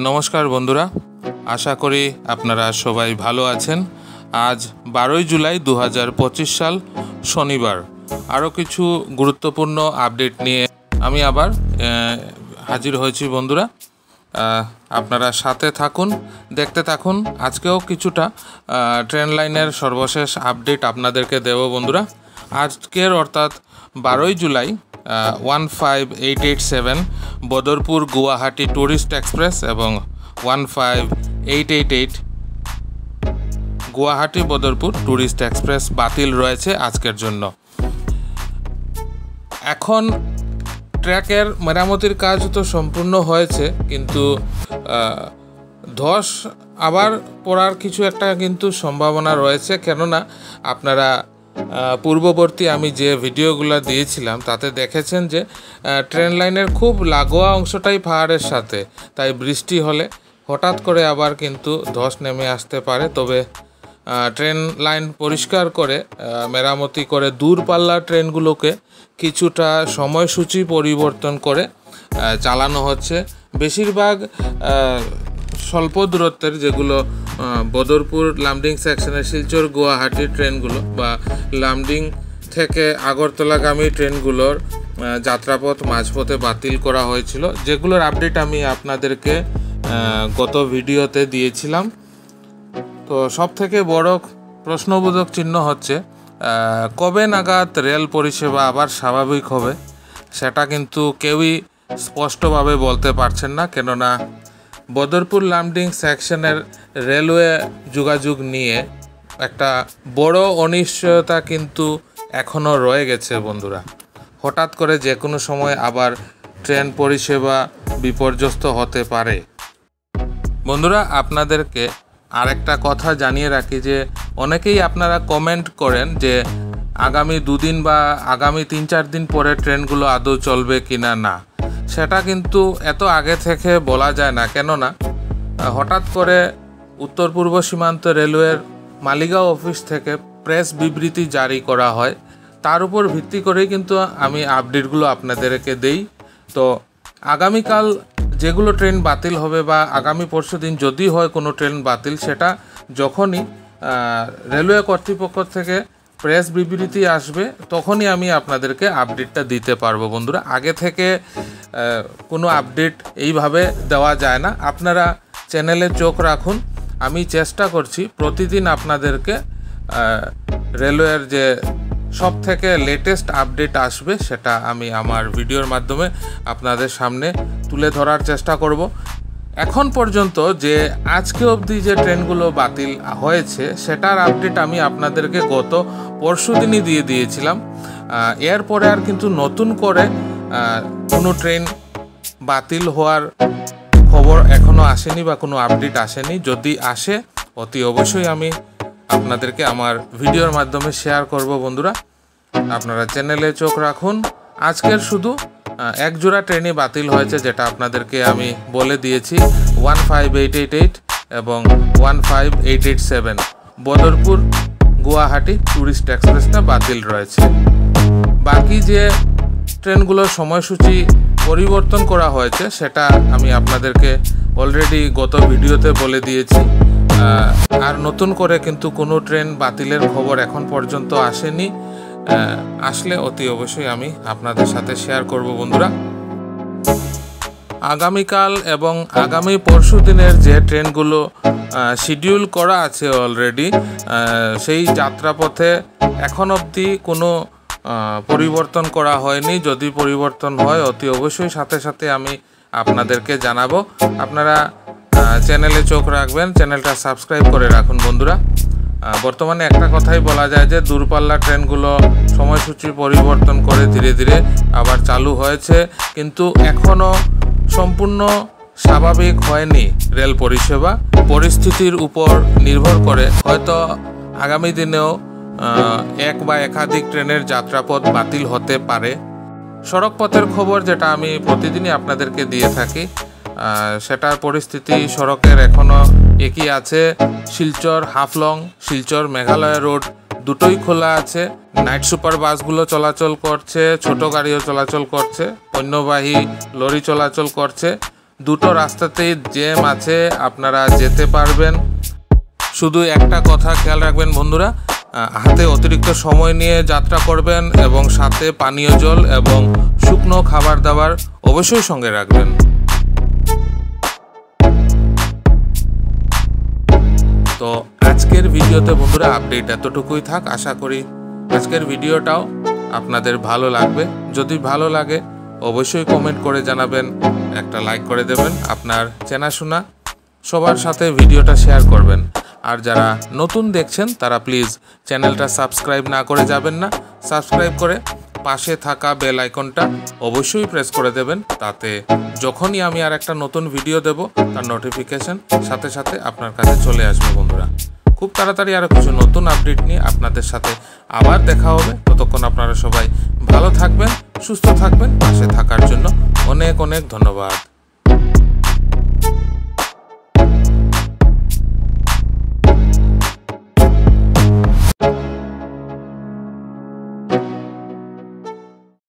নমস্কার বন্ধুরা, আশা করি আপনারা সবাই ভালো আছেন। আজ 12 জুলাই 2025 সাল শনিবার। আরও কিছু গুরুত্বপূর্ণ আপডেট নিয়ে আমি আবার হাজির হয়েছি বন্ধুরা। আপনারা সাথে থাকুন, দেখতে থাকুন। আজকেও কিছুটা ট্রেন লাইনের সর্বশেষ আপডেট আপনাদেরকে দেব বন্ধুরা। আজকের অর্থাৎ 12 জুলাই 15887 বদরপুর গুয়াহাটি ট্যুরিস্ট এক্সপ্রেস এবং 15888 গুয়াহাটি বদরপুর ট্যুরিস্ট এক্সপ্রেস বাতিল রয়েছে আজকের জন্য। এখন ট্র্যাকের মেরামতির কাজ তো সম্পূর্ণ হয়েছে, কিন্তু ধস আবার পড়ার কিছু একটা কিন্তু সম্ভাবনা রয়েছে। কেননা আপনারা পূর্ববর্তী আমি যে ভিডিওগুলো দিয়েছিলাম তাতে দেখেছেন যে ট্রেন লাইনের খুব লাগোয়া অংশটাই পাহাড়ের সাথে, তাই বৃষ্টি হলে হঠাৎ করে আবার কিন্তু ধস নেমে আসতে পারে। তবে ট্রেন লাইন পরিষ্কার করে মেরামতি করে দূরপাল্লার ট্রেনগুলোকে কিছুটা সময়সূচি পরিবর্তন করে চালানো হচ্ছে। বেশিরভাগ স্বল্প দূরত্বের যেগুলো বদরপুর লামডিং সেকশনের শিলচর গুয়াহাটি ট্রেনগুলো বা লামডিং থেকে আগরতলাগামী ট্রেনগুলোর যাত্রাপথ মাঝপথে বাতিল করা হয়েছিল, যেগুলোর আপডেট আমি আপনাদেরকে গত ভিডিওতে দিয়েছিলাম। তো সব থেকে বড় প্রশ্নবোধক চিহ্ন হচ্ছে কবে নাগাদ রেল পরিষেবা আবার স্বাভাবিক হবে, সেটা কিন্তু কেউই স্পষ্টভাবে বলতে পারছেন না। কেননা বদরপুর লামডিং সেকশনের রেলওয়ে যোগাযোগ নিয়ে একটা বড় অনিশ্চয়তা কিন্তু এখনও রয়ে গেছে বন্ধুরা। হঠাৎ করে যে কোনো সময় আবার ট্রেন পরিষেবা বিপর্যস্ত হতে পারে। বন্ধুরা, আপনাদেরকে আরেকটা কথা জানিয়ে রাখি যে অনেকেই আপনারা কমেন্ট করেন যে আগামী দুদিন বা আগামী 3-4 দিন পরে ট্রেনগুলো আদৌ চলবে কিনা। না, সেটা কিন্তু এত আগে থেকে বলা যায় না। কেননা হঠাৎ করে উত্তর পূর্ব সীমান্ত রেলওয়ের মালিগাঁও অফিস থেকে প্রেস বিবৃতি জারি করা হয়, তার উপর ভিত্তি করেই কিন্তু আমি আপডেটগুলো আপনাদেরকে দেই। তো আগামীকাল যেগুলো ট্রেন বাতিল হবে বা আগামী পরশু দিন যদি হয় কোনো ট্রেন বাতিল, সেটা যখনই রেলওয়ে কর্তৃপক্ষ থেকে প্রেস বিবৃতি আসবে তখনই আমি আপনাদেরকে আপডেটটা দিতে পারবো বন্ধুরা। আগে থেকে কোনো আপডেট এইভাবে দেওয়া যায় না। আপনারা চ্যানেলে চোখ রাখুন, আমি চেষ্টা করছি প্রতিদিন আপনাদেরকে রেলওয়ের যে সব থেকে লেটেস্ট আপডেট আসবে সেটা আমি আমার ভিডিওর মাধ্যমে আপনাদের সামনে তুলে ধরার চেষ্টা করব। এখন পর্যন্ত যে আজকে অবধি যে ট্রেনগুলো বাতিল হয়েছে সেটার আপডেট আমি আপনাদেরকে গত পরশু দিনই দিয়ে দিয়েছিলাম। এরপরে আর কিন্তু নতুন করে কোনো ট্রেন বাতিল হওয়ার খবর এখনও আসেনি বা কোনো আপডেট আসেনি। যদি আসে অতি অবশ্যই আমি আপনাদেরকে আমার ভিডিওর মাধ্যমে শেয়ার করব বন্ধুরা। আপনারা চ্যানেলে চোখ রাখুন। আজকের শুধু এক জোড়া ট্রেনই বাতিল হয়েছে, যেটা আপনাদেরকে আমি বলে দিয়েছি। 15888 এবং 15887 বদরপুর গুয়াহাটি ট্যুরিস্ট এক্সপ্রেসটা বাতিল রয়েছে। বাকি যে ট্রেনগুলোর সময়সূচি পরিবর্তন করা হয়েছে সেটা আমি আপনাদেরকে অলরেডি গত ভিডিওতে বলে দিয়েছি। আর নতুন করে কিন্তু কোনো ট্রেন বাতিলের খবর এখন পর্যন্ত আসেনি। আসলে অতি অবশ্যই আমি আপনাদের সাথে শেয়ার করব বন্ধুরা। আগামীকাল এবং আগামী পরশু দিনের যে ট্রেনগুলো শিডিউল করা আছে অলরেডি, সেই যাত্রাপথে এখন অবধি কোনো পরিবর্তন করা হয়নি। যদি পরিবর্তন হয় অতি অবশ্যই সাথে সাথে আমি আপনাদেরকে জানাবো। আপনারা চ্যানেলে চোখ রাখবেন, চ্যানেলটা সাবস্ক্রাইব করে রাখুন বন্ধুরা। বর্তমানে একটা কথাই বলা যায় যে দূরপাল্লা ট্রেনগুলো সময়সূচি পরিবর্তন করে ধীরে ধীরে আবার চালু হয়েছে, কিন্তু এখনও সম্পূর্ণ স্বাভাবিক হয়নি রেল পরিষেবা। পরিস্থিতির উপর নির্ভর করে হয়তো আগামী দিনেও এক বা একাধিক ট্রেনের যাত্রাপথ বাতিল হতে পারে। সড়কপথের খবর যেটা আমি প্রতিদিনই আপনাদেরকে দিয়ে থাকি, সেটার পরিস্থিতি সড়কের এখনও একই আছে। শিলচর হাফলং, শিলচর মেঘালয় রোড দুটোই খোলা আছে। নাইট সুপার বাসগুলো চলাচল করছে, ছোট গাড়িও চলাচল করছে, পণ্যবাহী লরি চলাচল করছে। দুটো রাস্তাতেই জ্যাম আছে, আপনারা যেতে পারবেন। শুধু একটা কথা খেয়াল রাখবেন বন্ধুরা, হাতে অতিরিক্ত সময় নিয়ে যাত্রা করবেন এবং সাথে পানীয় জল এবং শুকনো খাবার দাবার অবশ্যই সঙ্গে রাখবেন। তো আজকের ভিডিওতে বন্ধুরা আপডেট এতটুকুই থাক। আশা করি আজকের ভিডিওটাও আপনাদের ভালো লাগবে। যদি ভালো লাগে অবশ্যই কমেন্ট করে জানাবেন, একটা লাইক করে দেবেন, আপনার চেনাশোনা সবার সাথে ভিডিওটা শেয়ার করবেন। আর যারা নতুন দেখছেন তারা প্লিজ চ্যানেলটা সাবস্ক্রাইব না করে যাবেন না, সাবস্ক্রাইব করে পাশে থাকা বেল আইকনটা অবশ্যই প্রেস করে দেবেন। তাতে যখনই আমি আর একটা নতুন ভিডিও দেব তার নোটিফিকেশন সাথে সাথে আপনার কাছে চলে আসবে বন্ধুরা। খুব তাড়াতাড়ি আরও কিছু নতুন আপডেট নিয়ে আপনাদের সাথে আবার দেখা হবে। ততক্ষণ আপনারা সবাই ভালো থাকবেন, সুস্থ থাকবেন। পাশে থাকার জন্য অনেক অনেক ধন্যবাদ।